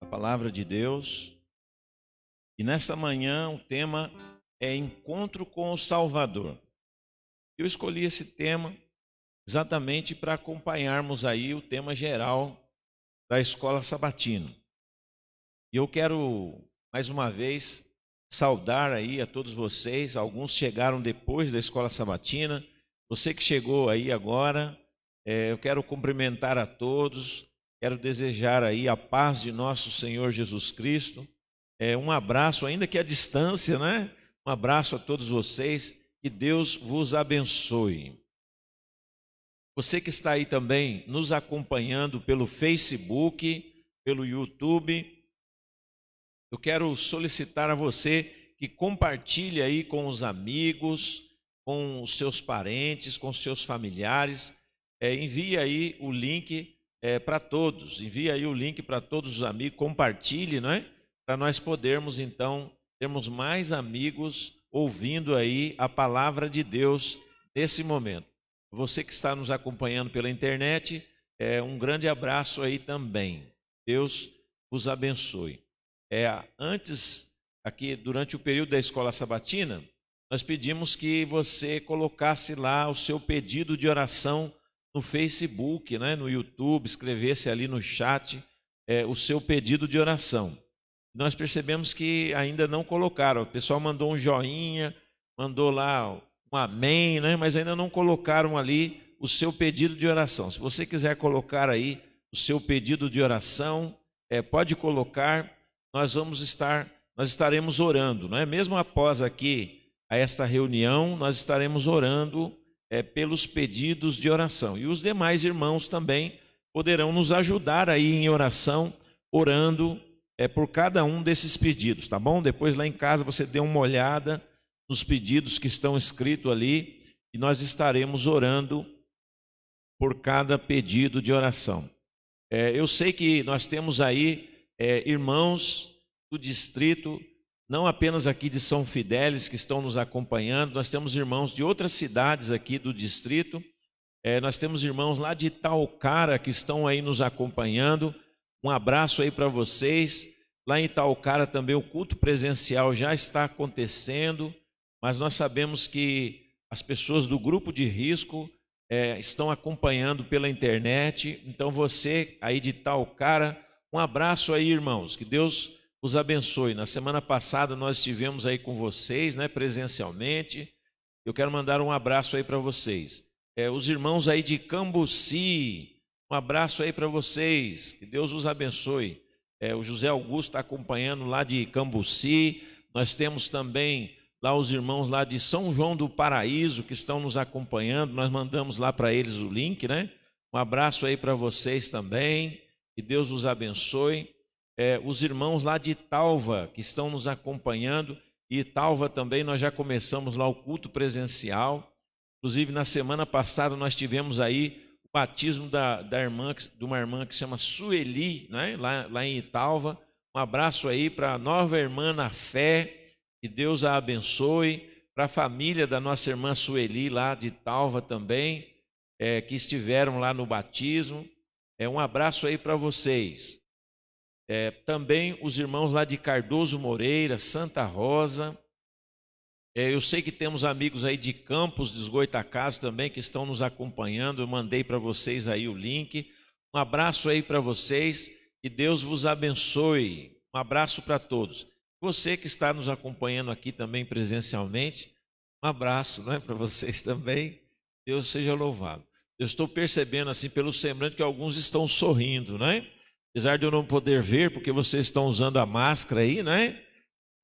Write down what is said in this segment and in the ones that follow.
a palavra de Deus. E nesta manhã o tema é Encontro com o Salvador. Eu escolhi esse tema exatamente para acompanharmos aí o tema geral da Escola Sabatina. E eu quero, mais uma vez, saudar aí a todos vocês. Alguns chegaram depois da Escola Sabatina. Você que chegou aí agora, eu quero cumprimentar a todos. Quero desejar aí a paz de nosso Senhor Jesus Cristo. Um abraço, ainda que à distância, né? Um abraço a todos vocês. Que Deus vos abençoe. Você que está aí também nos acompanhando pelo Facebook, pelo YouTube, eu quero solicitar a você que compartilhe aí com os amigos, com os seus parentes, com os seus familiares. Envie aí o link para todos. Envie aí o link para todos os amigos. Compartilhe, não é? Para nós podermos, então, termos mais amigos ouvindo aí a palavra de Deus nesse momento. Você que está nos acompanhando pela internet, um grande abraço aí também. Deus vos abençoe. Antes, aqui durante o período da Escola Sabatina, nós pedimos que você colocasse lá o seu pedido de oração no Facebook, né, no YouTube, escrevesse ali no chat o seu pedido de oração. Nós percebemos que ainda não colocaram. O pessoal mandou um joinha, mandou lá um amém, né? Mas ainda não colocaram ali o seu pedido de oração. Se você quiser colocar aí o seu pedido de oração, pode colocar. Nós estaremos orando, não é? Mesmo após aqui a esta reunião, nós estaremos orando pelos pedidos de oração. E os demais irmãos também poderão nos ajudar aí em oração, orando por cada um desses pedidos, tá bom? Depois lá em casa você dê uma olhada nos pedidos que estão escritos ali e nós estaremos orando por cada pedido de oração. Eu sei que nós temos aí irmãos do distrito, não apenas aqui de São Fidélis que estão nos acompanhando, nós temos irmãos de outras cidades aqui do distrito, nós temos irmãos lá de Itaucara que estão aí nos acompanhando. Um abraço aí para vocês. Lá em Itaucara também o culto presencial já está acontecendo, mas nós sabemos que as pessoas do grupo de risco estão acompanhando pela internet. Então você aí de Itaucara, um abraço aí, irmãos, que Deus os abençoe. Na semana passada nós estivemos aí com vocês, né, presencialmente. Eu quero mandar um abraço aí para vocês. Os irmãos aí de Cambuci, um abraço aí para vocês, que Deus os abençoe. O José Augusto está acompanhando lá de Cambuci. Nós temos também lá os irmãos lá de São João do Paraíso que estão nos acompanhando. Nós mandamos lá para eles o link, né? Um abraço aí para vocês também, que Deus os abençoe. Os irmãos lá de Italva que estão nos acompanhando. E Italva também nós já começamos lá o culto presencial. Inclusive na semana passada nós tivemos aí o batismo de uma irmã que se chama Sueli, né? lá em Italva. Um abraço aí para a nova irmã na fé, que Deus a abençoe. Para a família da nossa irmã Sueli lá de Italva também, que estiveram lá no batismo. Um abraço aí para vocês. Também os irmãos lá de Cardoso Moreira, Santa Rosa. Eu sei que temos amigos aí de Campos dos Goitacazes também que estão nos acompanhando. Eu mandei para vocês aí o link. Um abraço aí para vocês. Que Deus vos abençoe. Um abraço para todos. Você que está nos acompanhando aqui também presencialmente, um abraço, né, para vocês também. Deus seja louvado. Eu estou percebendo assim pelo semblante que alguns estão sorrindo, né? Apesar de eu não poder ver porque vocês estão usando a máscara aí, né?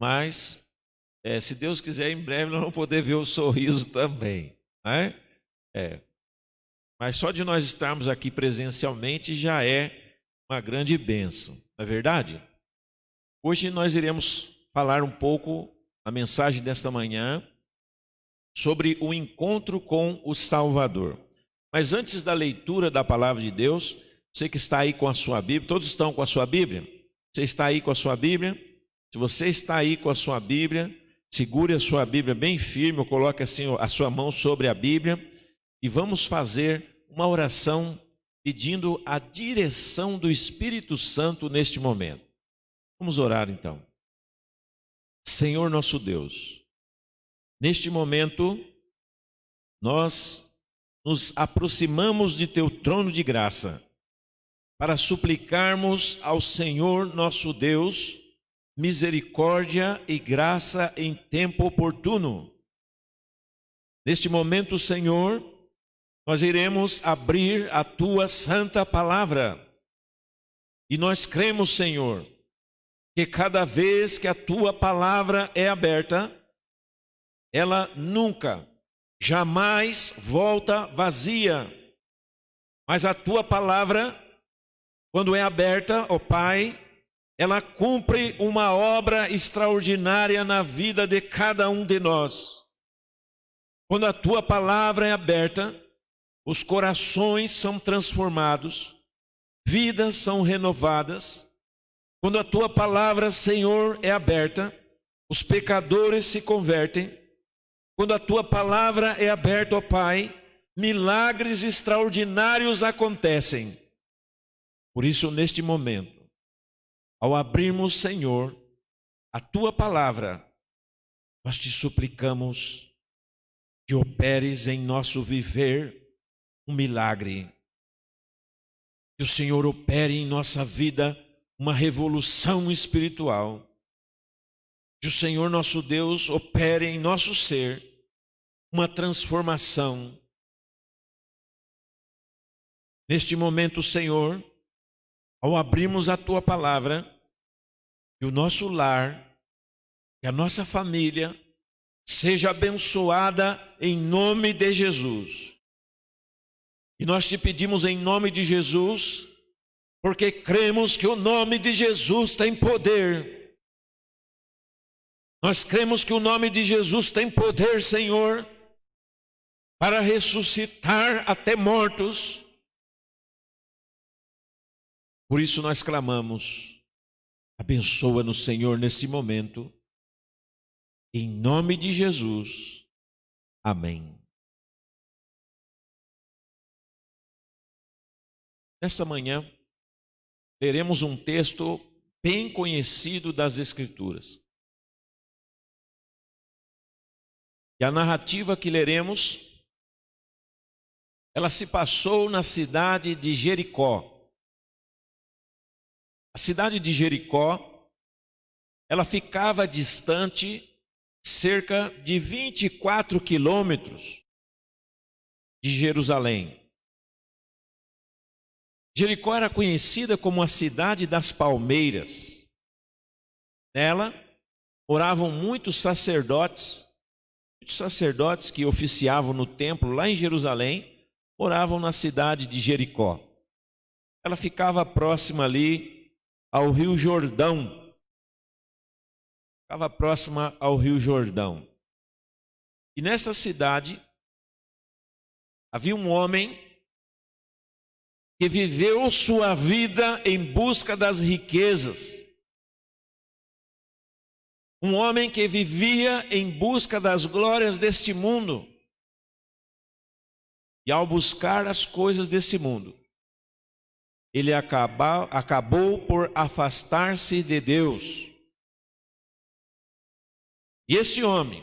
Mas se Deus quiser, em breve nós vamos poder ver o sorriso também, né? Mas só de nós estarmos aqui presencialmente já é uma grande bênção, não é verdade? Hoje nós iremos falar um pouco, a mensagem desta manhã, sobre o encontro com o Salvador. Mas antes da leitura da palavra de Deus, você que está aí com a sua Bíblia, todos estão com a sua Bíblia? Você está aí com a sua Bíblia? Se você está aí com a sua Bíblia, segure a sua Bíblia bem firme, ou coloque assim a sua mão sobre a Bíblia e vamos fazer uma oração pedindo a direção do Espírito Santo neste momento. Vamos orar então. Senhor nosso Deus, neste momento nós nos aproximamos de teu trono de graça para suplicarmos ao Senhor nosso Deus misericórdia e graça em tempo oportuno. Neste momento, Senhor, nós iremos abrir a tua santa palavra e nós cremos, Senhor, que cada vez que a tua palavra é aberta, ela nunca, jamais volta vazia, mas a tua palavra, quando é aberta, ó Pai, ela cumpre uma obra extraordinária na vida de cada um de nós. Quando a tua palavra é aberta, os corações são transformados, vidas são renovadas. Quando a tua palavra, Senhor, é aberta, os pecadores se convertem. Quando a tua palavra é aberta, ó Pai, milagres extraordinários acontecem. Por isso, neste momento, ao abrirmos, Senhor, a tua palavra, nós te suplicamos que operes em nosso viver um milagre. Que o Senhor opere em nossa vida uma revolução espiritual. Que o Senhor nosso Deus opere em nosso ser uma transformação. Neste momento, Senhor, ao abrirmos a tua palavra, que o nosso lar, que a nossa família seja abençoada em nome de Jesus. E nós te pedimos em nome de Jesus, porque cremos que o nome de Jesus tem poder. Nós cremos que o nome de Jesus tem poder, Senhor, para ressuscitar até mortos. Por isso nós clamamos, abençoa-nos, Senhor, neste momento, em nome de Jesus. Amém. Nesta manhã, leremos um texto bem conhecido das Escrituras. E a narrativa que leremos, ela se passou na cidade de Jericó. A cidade de Jericó, ela ficava distante cerca de 24 quilômetros de Jerusalém. Jericó era conhecida como a cidade das palmeiras. Nela moravam muitos sacerdotes que oficiavam no templo lá em Jerusalém, moravam na cidade de Jericó. Ela ficava próxima ali ao Rio Jordão. Ficava próxima ao Rio Jordão. E nessa cidade havia um homem que viveu sua vida em busca das riquezas. Um homem que vivia em busca das glórias deste mundo. E ao buscar as coisas desse mundo, ele acabou por afastar-se de Deus. E esse homem,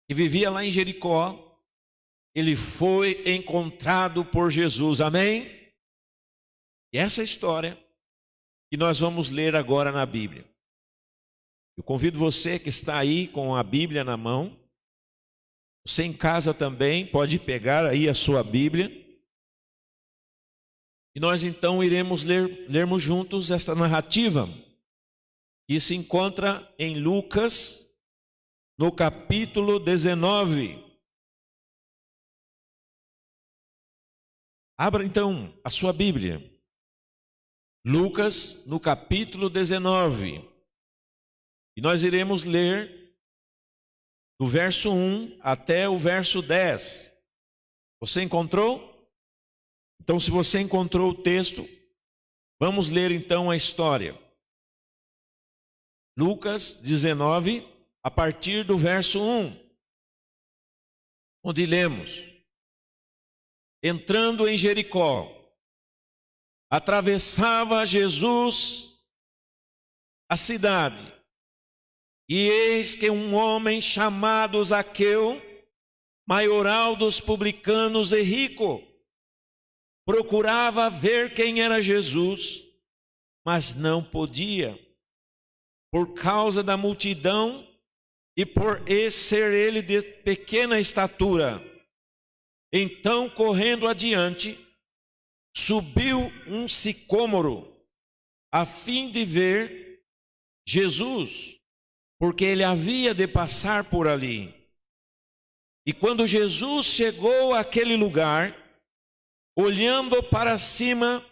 que vivia lá em Jericó, ele foi encontrado por Jesus, amém? E essa história que nós vamos ler agora na Bíblia. Eu convido você que está aí com a Bíblia na mão, você em casa também pode pegar aí a sua Bíblia. E nós então iremos lermos juntos esta narrativa, que se encontra em Lucas, no capítulo 19. Abra então a sua Bíblia. Lucas, no capítulo 19. E nós iremos ler do verso 1 até o verso 10. Você encontrou? Então, se você encontrou o texto, vamos ler então a história. Lucas 19, a partir do verso 1, onde lemos: entrando em Jericó, atravessava Jesus a cidade, e eis que um homem chamado Zaqueu, maioral dos publicanos e rico, procurava ver quem era Jesus, mas não podia, por causa da multidão e por ser ele de pequena estatura. Então, correndo adiante, subiu um sicômoro, a fim de ver Jesus, porque ele havia de passar por ali. E quando Jesus chegou àquele lugar, olhando para cima,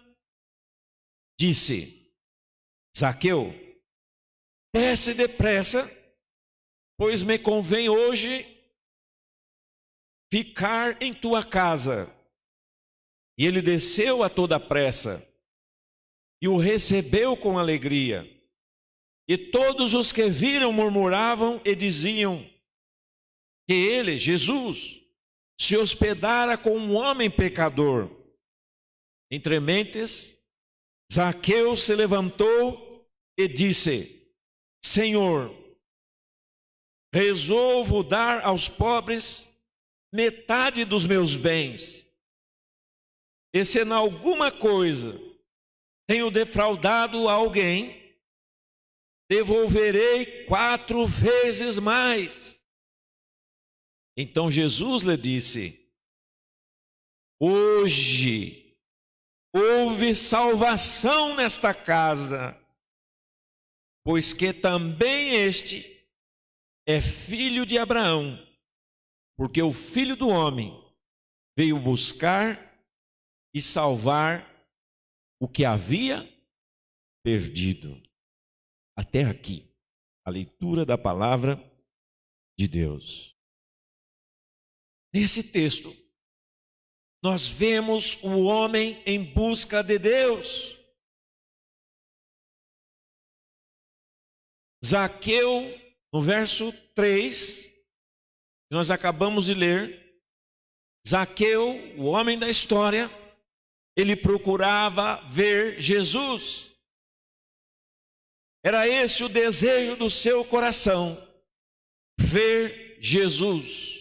disse: Zaqueu, desce depressa, pois me convém hoje ficar em tua casa. E ele desceu a toda pressa e o recebeu com alegria. E todos os que viram murmuravam e diziam que ele, Jesus, se hospedara com um homem pecador. Entre mentes, Zaqueu se levantou e disse: Senhor, resolvo dar aos pobres metade dos meus bens. E se em alguma coisa tenho defraudado alguém, devolverei 4 vezes mais. Então Jesus lhe disse: hoje houve salvação nesta casa, pois que também este é filho de Abraão, porque o Filho do Homem veio buscar e salvar o que havia perdido. Até aqui, a leitura da palavra de Deus. Nesse texto, nós vemos o homem em busca de Deus. Zaqueu, no verso 3, que nós acabamos de ler, Zaqueu, o homem da história, ele procurava ver Jesus. Era esse o desejo do seu coração, ver Jesus.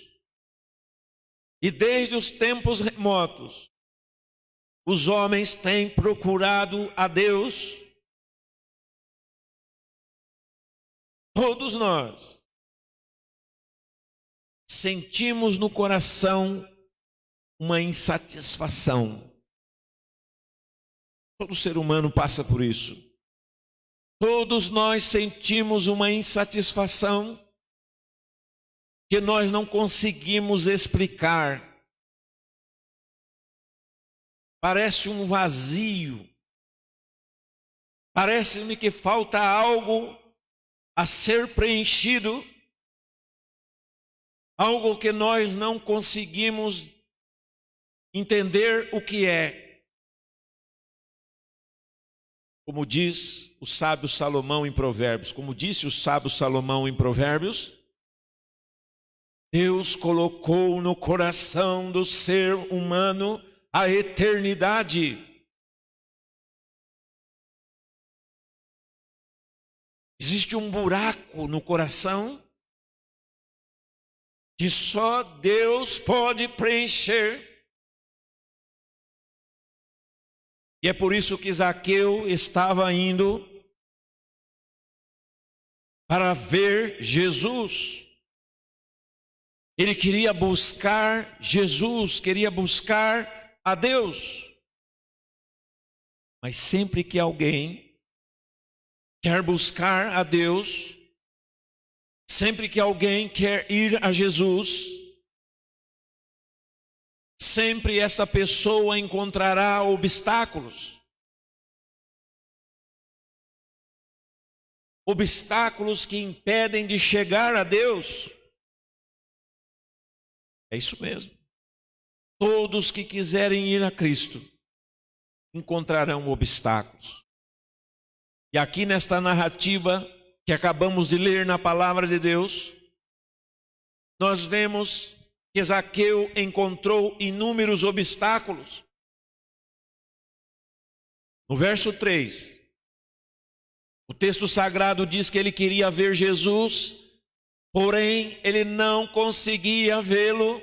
E desde os tempos remotos, os homens têm procurado a Deus. Todos nós sentimos no coração uma insatisfação. Todo ser humano passa por isso. Todos nós sentimos uma insatisfação que nós não conseguimos explicar. Parece um vazio. Parece-me que falta algo a ser preenchido, algo que nós não conseguimos entender o que é. Como diz o sábio Salomão em Provérbios, como disse o sábio Salomão em Provérbios, Deus colocou no coração do ser humano a eternidade. Existe um buraco no coração que só Deus pode preencher. E é por isso que Zaqueu estava indo para ver Jesus. Ele queria buscar Jesus, queria buscar a Deus. Mas sempre que alguém quer buscar a Deus, sempre que alguém quer ir a Jesus, sempre essa pessoa encontrará obstáculos. Obstáculos que impedem de chegar a Deus. É isso mesmo. Todos que quiserem ir a Cristo encontrarão obstáculos. E aqui nesta narrativa que acabamos de ler na palavra de Deus, nós vemos que Zaqueu encontrou inúmeros obstáculos. No verso 3, O texto sagrado diz que ele queria ver Jesus, porém ele não conseguia vê-lo,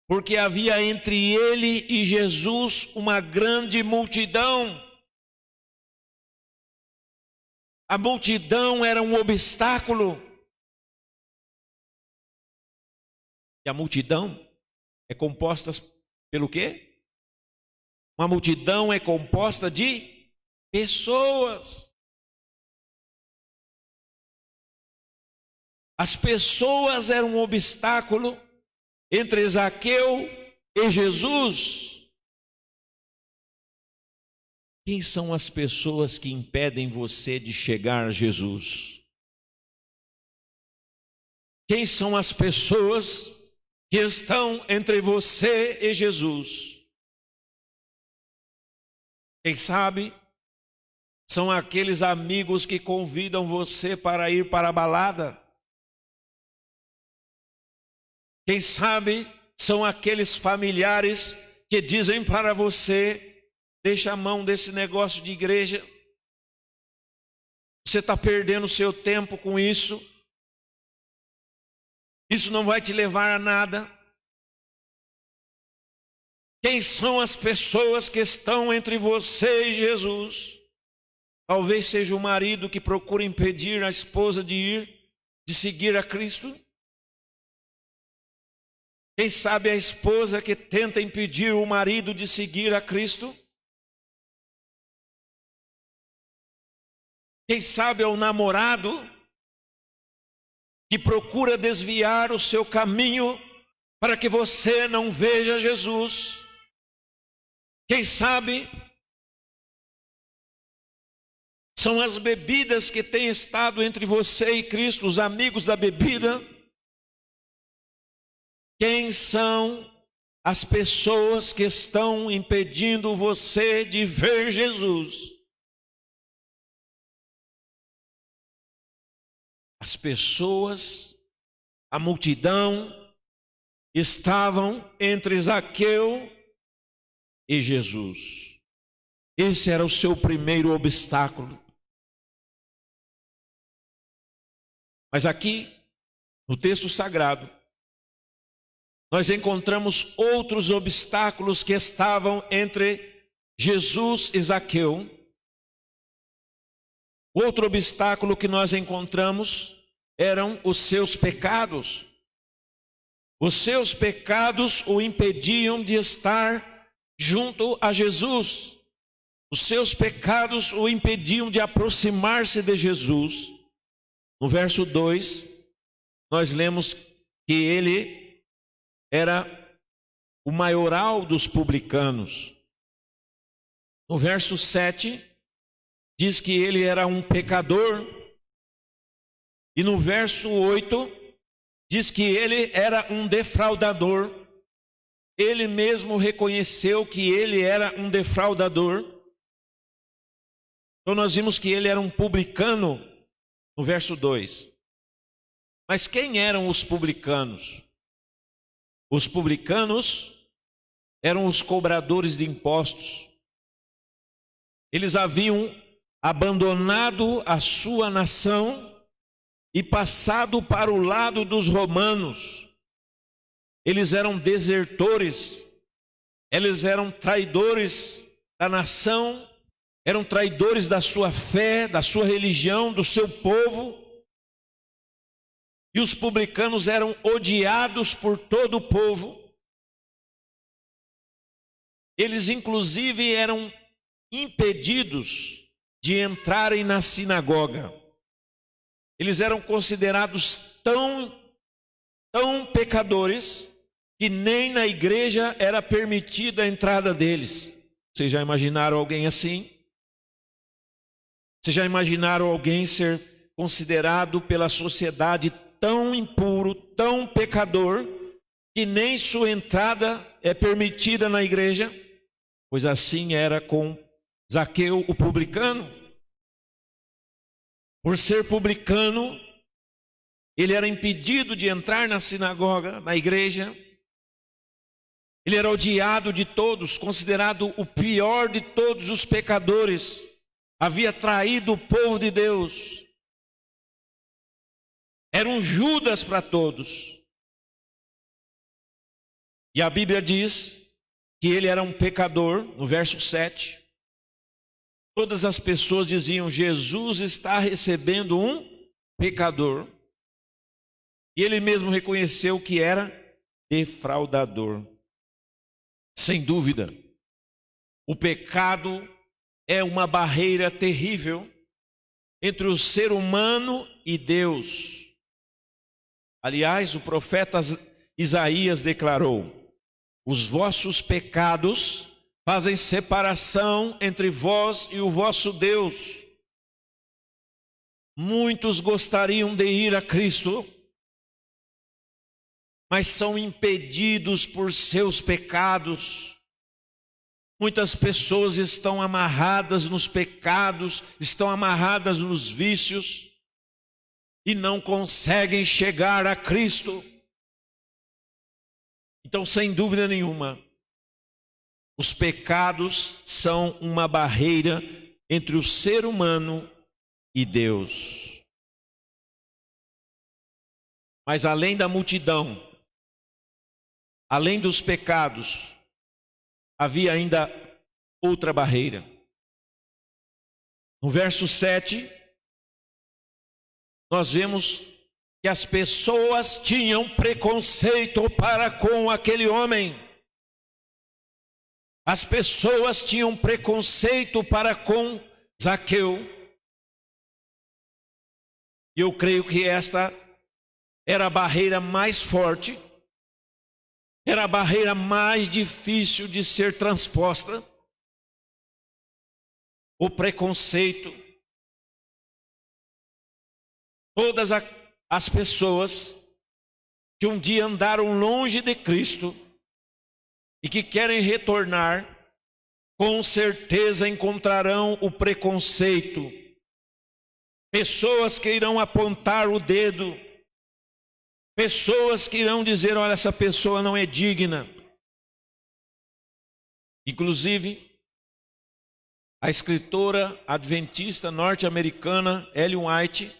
porque havia entre ele e Jesus uma grande multidão. A multidão era um obstáculo. E a multidão é composta pelo quê? Uma multidão é composta de pessoas. As pessoas eram um obstáculo entre Zaqueu e Jesus. Quem são as pessoas que impedem você de chegar a Jesus? Quem são as pessoas que estão entre você e Jesus? Quem sabe são aqueles amigos que convidam você para ir para a balada. Quem sabe são aqueles familiares que dizem para você: deixa a mão desse negócio de igreja, você está perdendo seu tempo com isso, isso não vai te levar a nada. Quem são as pessoas que estão entre você e Jesus? Talvez seja o marido que procura impedir a esposa de seguir a Cristo. Quem sabe a esposa que tenta impedir o marido de seguir a Cristo? Quem sabe é o namorado que procura desviar o seu caminho para que você não veja Jesus? Quem sabe são as bebidas que têm estado entre você e Cristo, os amigos da bebida? Quem são as pessoas que estão impedindo você de ver Jesus? As pessoas, a multidão, estavam entre Zaqueu e Jesus. Esse era o seu primeiro obstáculo. Mas aqui, no texto sagrado, nós encontramos outros obstáculos que estavam entre Jesus e Zaqueu. Outro obstáculo que nós encontramos eram os seus pecados. Os seus pecados o impediam de estar junto a Jesus. Os seus pecados o impediam de aproximar-se de Jesus. No verso 2, nós lemos que ele era o maioral dos publicanos. No verso 7, diz que ele era um pecador. E no verso 8, diz que ele era um defraudador. Ele mesmo reconheceu que ele era um defraudador. Então nós vimos que ele era um publicano no verso 2. Mas quem eram os publicanos? Os publicanos eram os cobradores de impostos. Eles haviam abandonado a sua nação e passado para o lado dos romanos. Eles eram desertores, eles eram traidores da nação, eram traidores da sua fé, da sua religião, do seu povo. E os publicanos eram odiados por todo o povo. Eles inclusive eram impedidos de entrarem na sinagoga. Eles eram considerados tão pecadores que nem na igreja era permitida a entrada deles. Vocês já imaginaram alguém assim? Vocês já imaginaram alguém ser considerado pela sociedade tão impuro, tão pecador, que nem sua entrada é permitida na igreja? Pois assim era com Zaqueu, o publicano. Por ser publicano, ele era impedido de entrar na sinagoga, na igreja. Ele era odiado de todos, considerado o pior de todos os pecadores. havia traído o povo de Deus. Era um Judas para todos. E a Bíblia diz que ele era um pecador, no verso 7. Todas as pessoas diziam: Jesus está recebendo um pecador. E ele mesmo reconheceu que era defraudador. Sem dúvida, o pecado é uma barreira terrível entre o ser humano e Deus. Aliás, o profeta Isaías declarou: os vossos pecados fazem separação entre vós e o vosso Deus. Muitos gostariam de ir a Cristo, mas são impedidos por seus pecados. Muitas pessoas estão amarradas nos pecados, estão amarradas nos vícios e não conseguem chegar a Cristo. Então, sem dúvida nenhuma, os pecados são uma barreira entre o ser humano e Deus. Mas além da multidão, além dos pecados, havia ainda outra barreira. No verso 7, nós vemos que as pessoas tinham preconceito para com aquele homem. As pessoas tinham preconceito para com Zaqueu. E eu creio que esta era a barreira mais forte, era a barreira mais difícil de ser transposta. O preconceito. Todas as pessoas que um dia andaram longe de Cristo e que querem retornar, com certeza encontrarão o preconceito. Pessoas que irão apontar o dedo, pessoas que irão dizer: olha, essa pessoa não é digna. Inclusive, a escritora adventista norte-americana Ellen White,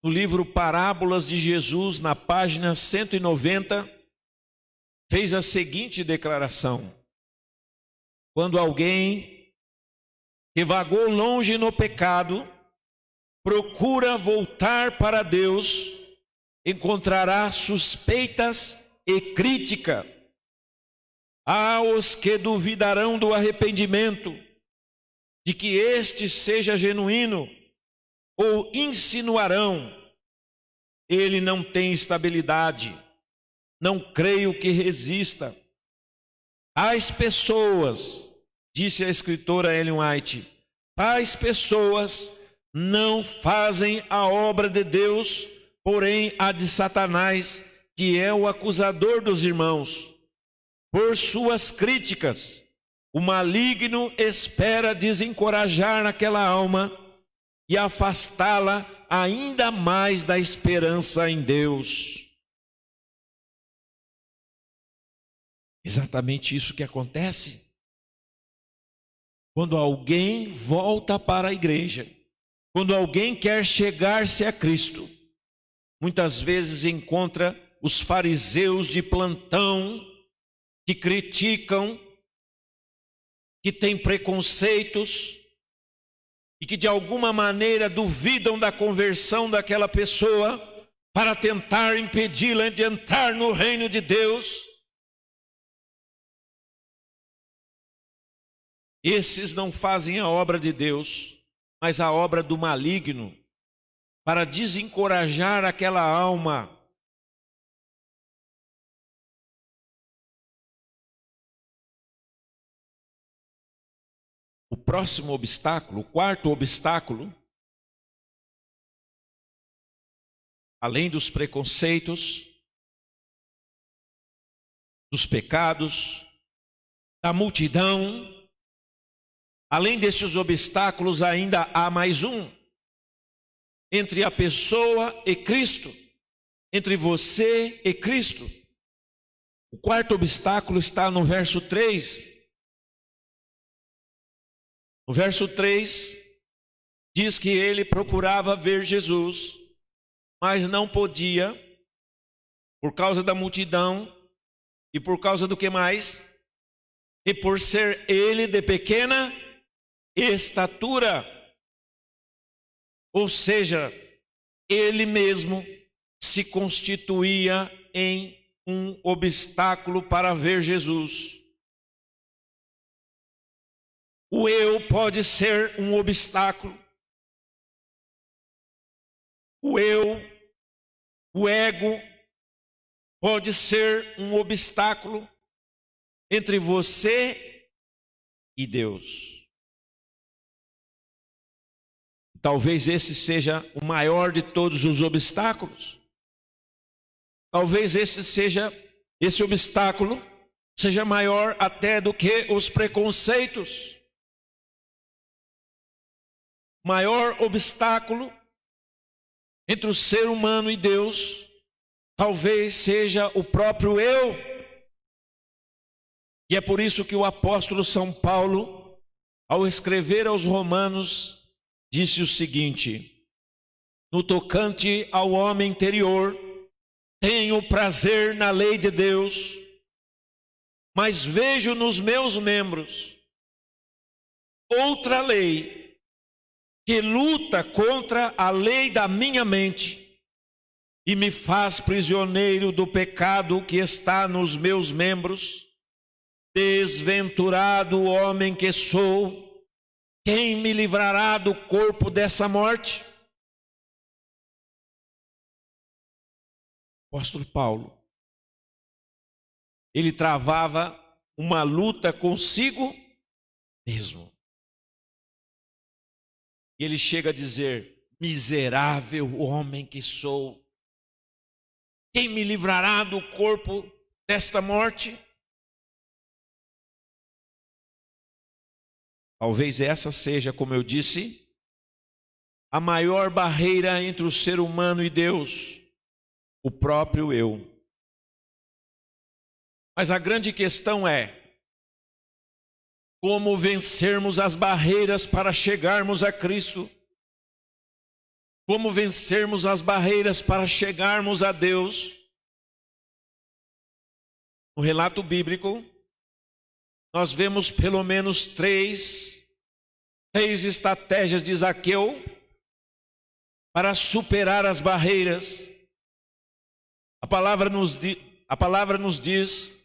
no livro Parábolas de Jesus, na página 190, fez a seguinte declaração: quando alguém que vagou longe no pecado procura voltar para Deus, encontrará suspeitas e crítica. Há os que duvidarão do arrependimento, de que este seja genuíno, ou insinuarão: ele não tem estabilidade, não creio que resista. As pessoas, disse a escritora Ellen White, as pessoas não fazem a obra de Deus, porém a de Satanás, que é o acusador dos irmãos. Por suas críticas, o maligno espera desencorajar aquela alma e afastá-la ainda mais da esperança em Deus. Exatamente isso que acontece quando alguém volta para a igreja, quando alguém quer chegar-se a Cristo. Muitas vezes encontra os fariseus de plantão que criticam, que têm preconceitos e que de alguma maneira duvidam da conversão daquela pessoa para tentar impedi-la de entrar no reino de Deus. Esses não fazem a obra de Deus, mas a obra do maligno, para desencorajar aquela alma. O próximo obstáculo, o quarto obstáculo, além dos preconceitos, dos pecados, da multidão, além desses obstáculos ainda há mais um. Entre a pessoa e Cristo, entre você e Cristo. O quarto obstáculo está no verso 3. No verso 3, diz que ele procurava ver Jesus, mas não podia, por causa da multidão, e por causa do que mais? E por ser ele de pequena estatura. Ou seja, ele mesmo se constituía em um obstáculo para ver Jesus. O eu pode ser um obstáculo. O eu, o ego, pode ser um obstáculo entre você e Deus. Talvez esse seja o maior de todos os obstáculos. Talvez esse obstáculo seja maior até do que os preconceitos. Maior obstáculo entre o ser humano e Deus, talvez seja o próprio eu. E é por isso que o apóstolo São Paulo, ao escrever aos Romanos, disse o seguinte: no tocante ao homem interior, tenho prazer na lei de Deus, mas vejo nos meus membros outra lei que luta contra a lei da minha mente e me faz prisioneiro do pecado que está nos meus membros. Desventurado homem que sou, quem me livrará do corpo dessa morte? Apóstolo Paulo, ele travava uma luta consigo mesmo. E ele chega a dizer: miserável homem que sou, quem me livrará do corpo desta morte? Talvez essa seja, como eu disse, a maior barreira entre o ser humano e Deus, o próprio eu. Mas a grande questão é: como vencermos as barreiras para chegarmos a Cristo? Como vencermos as barreiras para chegarmos a Deus? No relato bíblico, nós vemos pelo menos três estratégias de Zaqueu para superar as barreiras. A palavra nos diz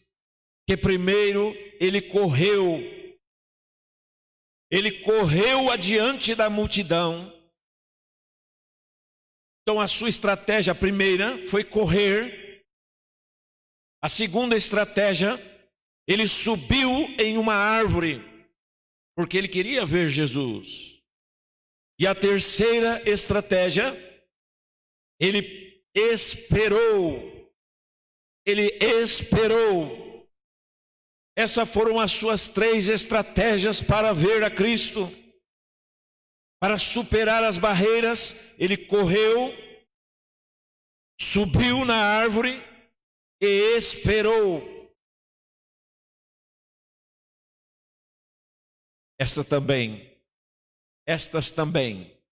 que primeiro ele correu adiante da multidão. Então a sua estratégia primeira foi correr. A segunda estratégia, ele subiu em uma árvore, porque ele queria ver Jesus. E a terceira estratégia, ele esperou. Essas foram as suas três estratégias para ver a Cristo. Para superar as barreiras, ele correu, subiu na árvore e esperou. Estas também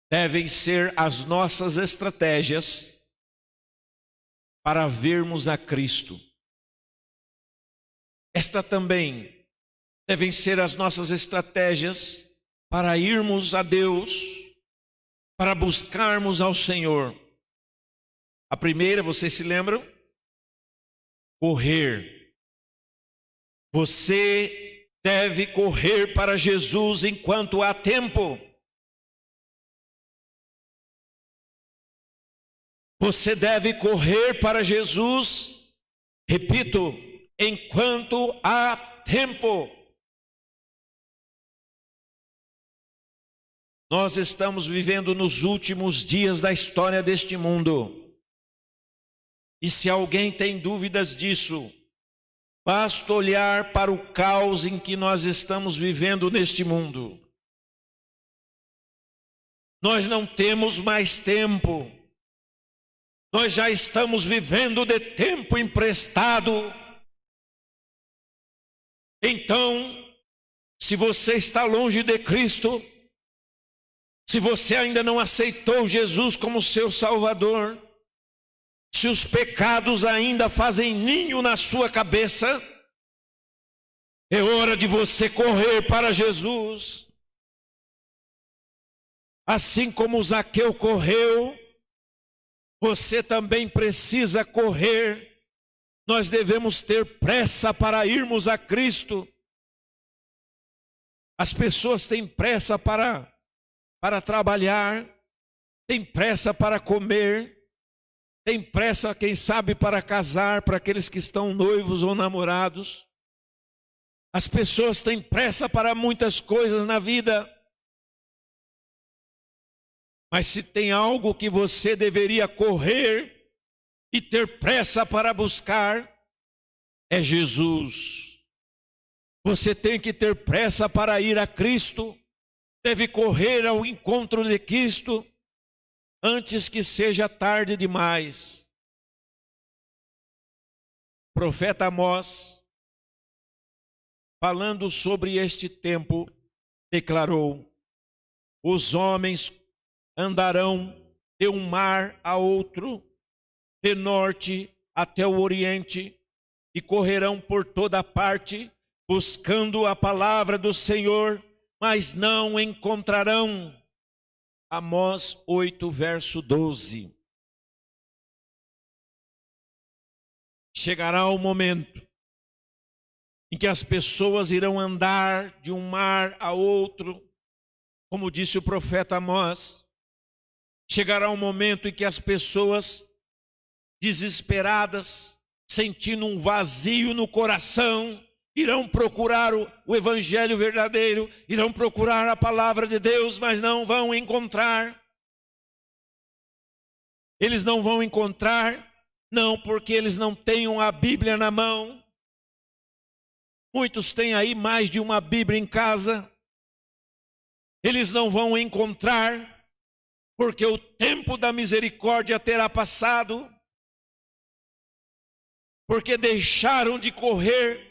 devem ser as nossas estratégias para vermos a Cristo. Esta também devem ser as nossas estratégias para irmos a Deus, para buscarmos ao Senhor. A primeira, vocês se lembram? Correr. Você deve correr para Jesus enquanto há tempo. Você deve correr para Jesus, repito, enquanto há tempo. Nós estamos vivendo nos últimos dias da história deste mundo. E se alguém tem dúvidas disso, basta olhar para o caos em que nós estamos vivendo neste mundo. Nós não temos mais tempo. Nós já estamos vivendo de tempo emprestado. Então, Se você está longe de Cristo, se você ainda não aceitou Jesus como seu Salvador, se os pecados ainda fazem ninho na sua cabeça, é hora de você correr para Jesus. Assim como Zaqueu correu, você também precisa correr. Nós devemos ter pressa para irmos a Cristo. As pessoas têm pressa para trabalhar, têm pressa para comer, têm pressa, quem sabe, para casar, para aqueles que estão noivos ou namorados. As pessoas têm pressa para muitas coisas na vida. Mas se tem algo que você deveria correr e ter pressa para buscar, é Jesus. Você tem que ter pressa para ir a Cristo, deve correr ao encontro de Cristo antes que seja tarde demais. O profeta Amós, falando sobre este tempo, declarou: os homens andarão de um mar a outro, de norte até o oriente, e correrão por toda parte, buscando a palavra do Senhor, mas não encontrarão. Amós 8, verso 12. Chegará o momento em que as pessoas irão andar de um mar a outro, como disse o profeta Amós. Chegará um momento em que as pessoas desesperadas, sentindo um vazio no coração, irão procurar o evangelho verdadeiro, irão procurar a palavra de Deus, mas não vão encontrar. Eles não vão encontrar, não porque eles não tenham a Bíblia na mão. Muitos têm aí mais de uma Bíblia em casa. Eles não vão encontrar, porque o tempo da misericórdia terá passado, porque deixaram de correr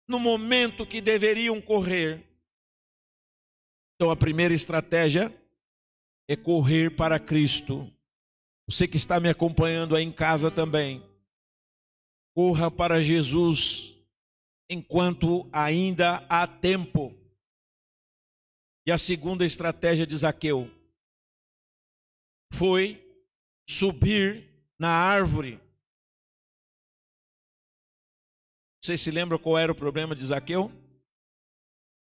no momento que deveriam correr. Então a primeira estratégia é correr para Cristo. Você que está me acompanhando aí em casa também, corra para Jesus enquanto ainda há tempo. E a segunda estratégia de Zaqueu foi subir na árvore. Vocês se lembram qual era o problema de Zaqueu?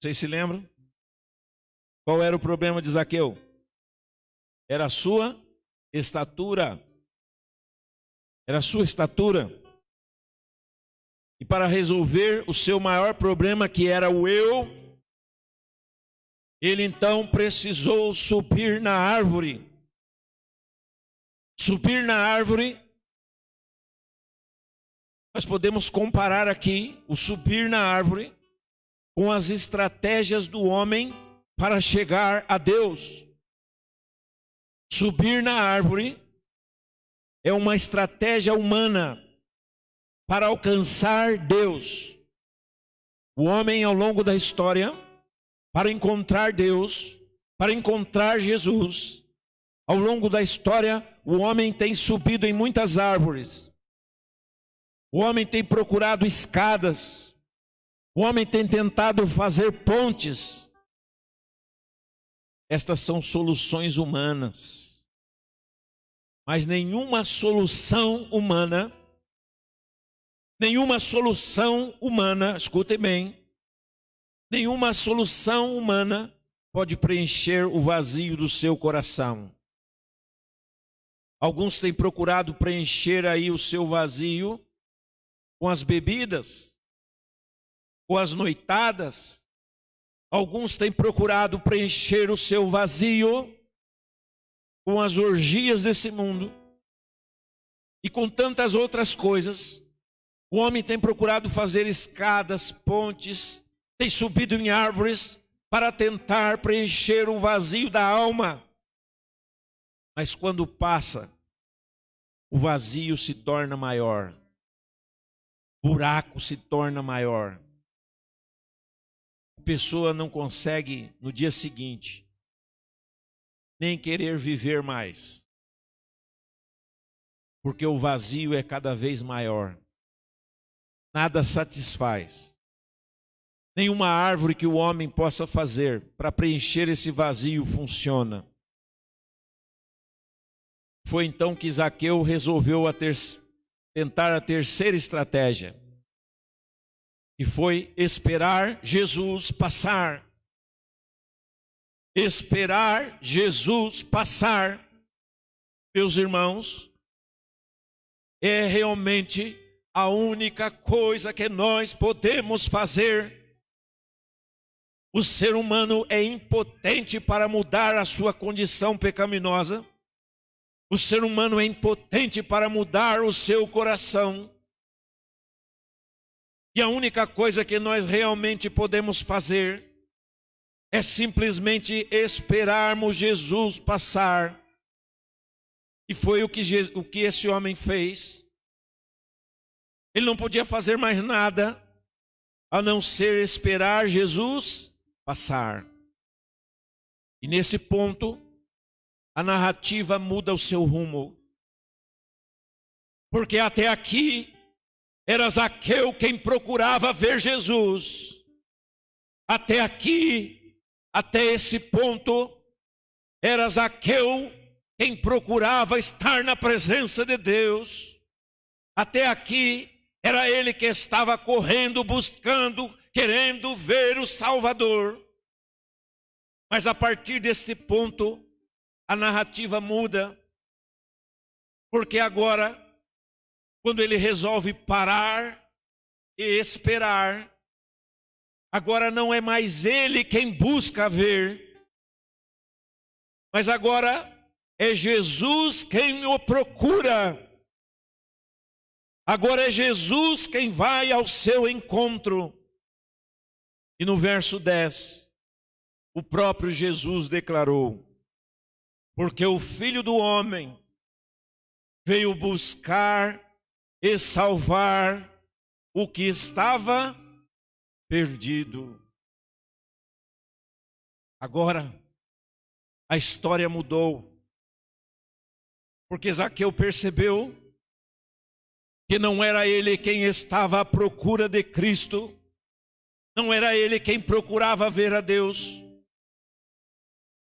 Vocês se lembram? Qual era o problema de Zaqueu? Era a sua estatura. Era a sua estatura. E para resolver o seu maior problema, que era o eu, ele então precisou subir na árvore. Subir na árvore, nós podemos comparar aqui o subir na árvore com as estratégias do homem para chegar a Deus. Subir na árvore é uma estratégia humana para alcançar Deus. O homem, ao longo da história, para encontrar Deus, para encontrar Jesus, ao longo da história, o homem tem subido em muitas árvores. O homem tem procurado escadas. O homem tem tentado fazer pontes. Estas são soluções humanas. Mas nenhuma solução humana, escutem bem, nenhuma solução humana pode preencher o vazio do seu coração. Alguns têm procurado preencher aí o seu vazio com as bebidas, com as noitadas. Alguns têm procurado preencher o seu vazio com as orgias desse mundo e com tantas outras coisas. O homem tem procurado fazer escadas, pontes, tem subido em árvores para tentar preencher o vazio da alma. Mas quando passa, o vazio se torna maior. O buraco se torna maior. pessoa não consegue no dia seguinte nem querer viver mais, porque o vazio é cada vez maior. Nada satisfaz. Nenhuma árvore que o homem possa fazer para preencher esse vazio funciona. Foi então que Zaqueu resolveu tentar a terceira estratégia, que foi esperar Jesus passar. Esperar Jesus passar, meus irmãos, é realmente a única coisa que nós podemos fazer. O ser humano é impotente para mudar a sua condição pecaminosa. O ser humano é impotente para mudar o seu coração. E a única coisa que nós realmente podemos fazer é simplesmente esperarmos Jesus passar. E foi o que esse homem fez. Ele não podia fazer mais nada a não ser esperar Jesus passar. E nesse ponto, a narrativa muda o seu rumo. Porque até aqui era Zaqueu quem procurava ver Jesus. Até aqui, até esse ponto, era Zaqueu quem procurava estar na presença de Deus. Até aqui, era ele que estava correndo, buscando, querendo ver o Salvador. Mas a partir deste ponto, a narrativa muda. Porque agora, quando ele resolve parar e esperar, agora não é mais ele quem busca ver, mas agora é Jesus quem o procura. Agora é Jesus quem vai ao seu encontro. E no verso 10, o próprio Jesus declarou: porque o Filho do Homem veio buscar e salvar o que estava perdido. Agora, a história mudou. Porque Zaqueu percebeu que não era ele quem estava à procura de Cristo, não era ele quem procurava ver a Deus,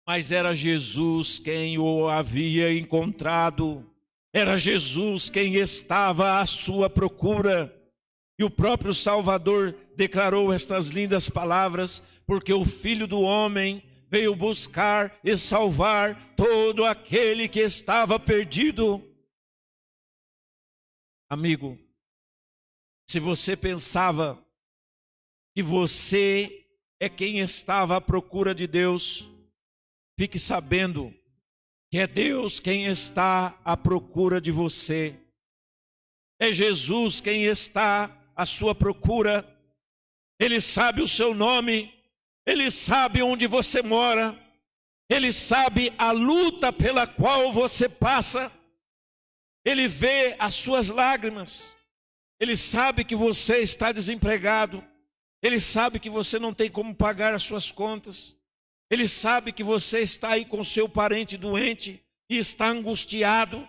mas era Jesus quem o havia encontrado, era Jesus quem estava à sua procura. E o próprio Salvador declarou estas lindas palavras: porque o Filho do Homem veio buscar e salvar todo aquele que estava perdido. Amigo, se você pensava que você é quem estava à procura de Deus, fique sabendo que é Deus quem está à procura de você. É Jesus quem está à sua procura. Ele sabe o seu nome, Ele sabe onde você mora, Ele sabe a luta pela qual você passa. Ele vê as suas lágrimas. Ele sabe que você está desempregado. Ele sabe que você não tem como pagar as suas contas. Ele sabe que você está aí com seu parente doente e está angustiado.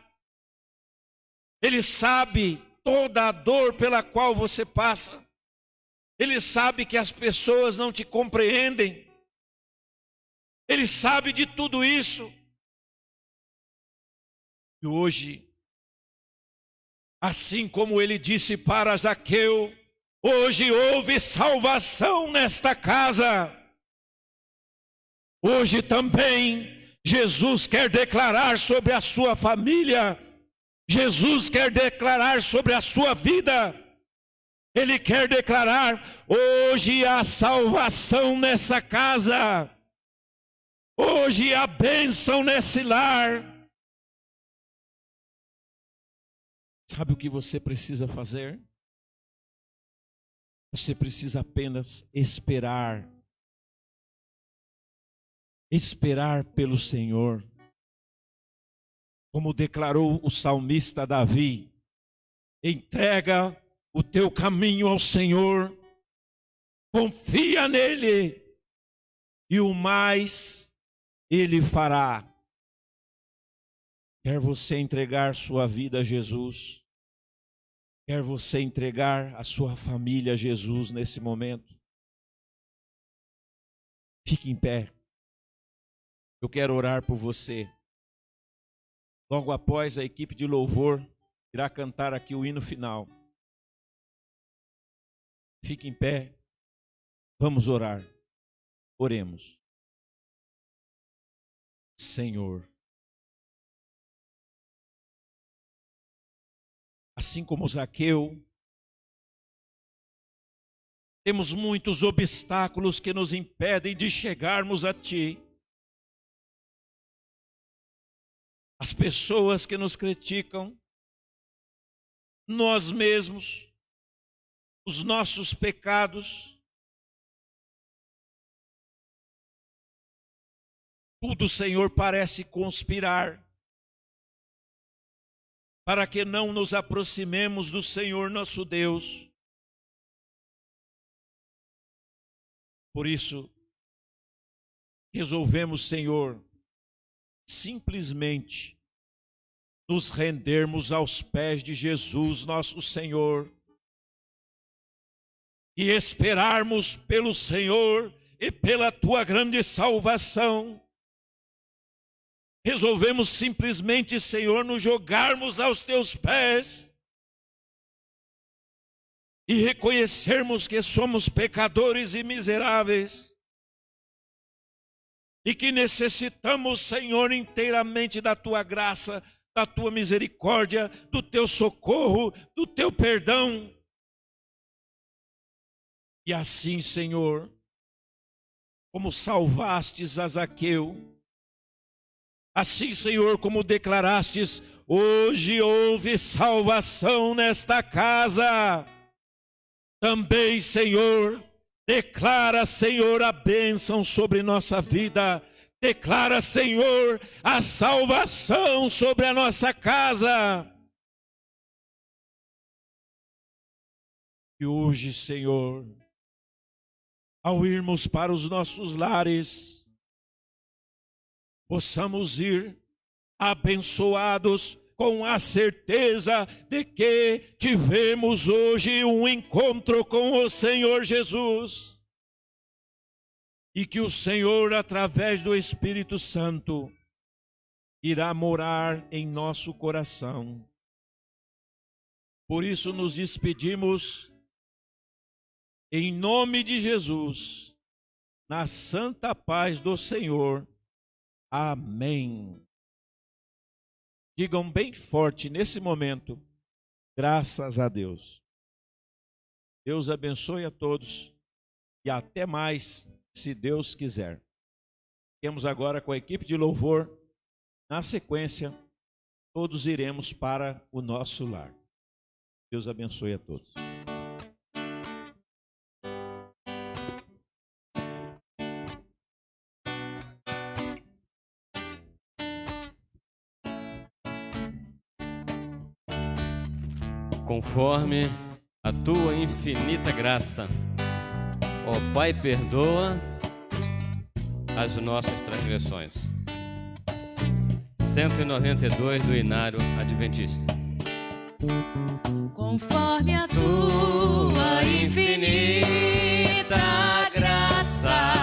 Ele sabe toda a dor pela qual você passa. Ele sabe que as pessoas não te compreendem. Ele sabe de tudo isso. E hoje, assim como ele disse para Zaqueu, hoje houve salvação nesta casa. Hoje também Jesus quer declarar sobre a sua família. Jesus quer declarar sobre a sua vida. Ele quer declarar: hoje há salvação nessa casa. Hoje há bênção nesse lar. Sabe o que você precisa fazer? Você precisa apenas esperar. Esperar pelo Senhor. Como declarou o salmista Davi: entrega o teu caminho ao Senhor, confia nele e o mais ele fará. Quer você entregar sua vida a Jesus? Quer você entregar a sua família a Jesus nesse momento? Fique em pé. Eu quero orar por você. Logo após, a equipe de louvor irá cantar aqui o hino final. Fique em pé. Vamos orar. Oremos. Senhor, assim como Zaqueu, temos muitos obstáculos que nos impedem de chegarmos a Ti. As pessoas que nos criticam, nós mesmos, os nossos pecados, tudo, Senhor, parece conspirar para que não nos aproximemos do Senhor nosso Deus. Por isso, resolvemos, Senhor, simplesmente nos rendermos aos pés de Jesus, nosso Senhor, e esperarmos pelo Senhor e pela Tua grande salvação. Resolvemos simplesmente, Senhor, nos jogarmos aos Teus pés e reconhecermos que somos pecadores e miseráveis e que necessitamos, Senhor, inteiramente da Tua graça, da Tua misericórdia, do Teu socorro, do Teu perdão. E assim, Senhor, como salvastes a Zaqueu, assim, Senhor, como declarastes, hoje houve salvação nesta casa. Também, Senhor, declara, Senhor, a bênção sobre nossa vida. Declara, Senhor, a salvação sobre a nossa casa. E hoje, Senhor, ao irmos para os nossos lares, possamos ir abençoados com a certeza de que tivemos hoje um encontro com o Senhor Jesus e que o Senhor, através do Espírito Santo, irá morar em nosso coração. Por isso nos despedimos em nome de Jesus, na santa paz do Senhor. Amém. Digam bem forte nesse momento, graças a Deus. Deus abençoe a todos e até mais, se Deus quiser. Temos agora com a equipe de louvor, na sequência, todos iremos para o nosso lar. Deus abençoe a todos. Conforme a tua infinita graça, ó Pai, perdoa as nossas transgressões. 192 do Inário Adventista. Conforme a tua infinita graça,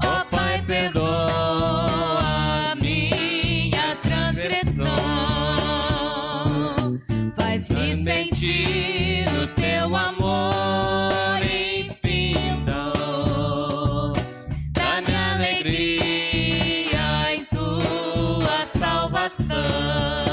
ó Pai, perdoa a minha transgressão. Faz-me sentir o teu amor infinito, dá-me alegria em tua salvação.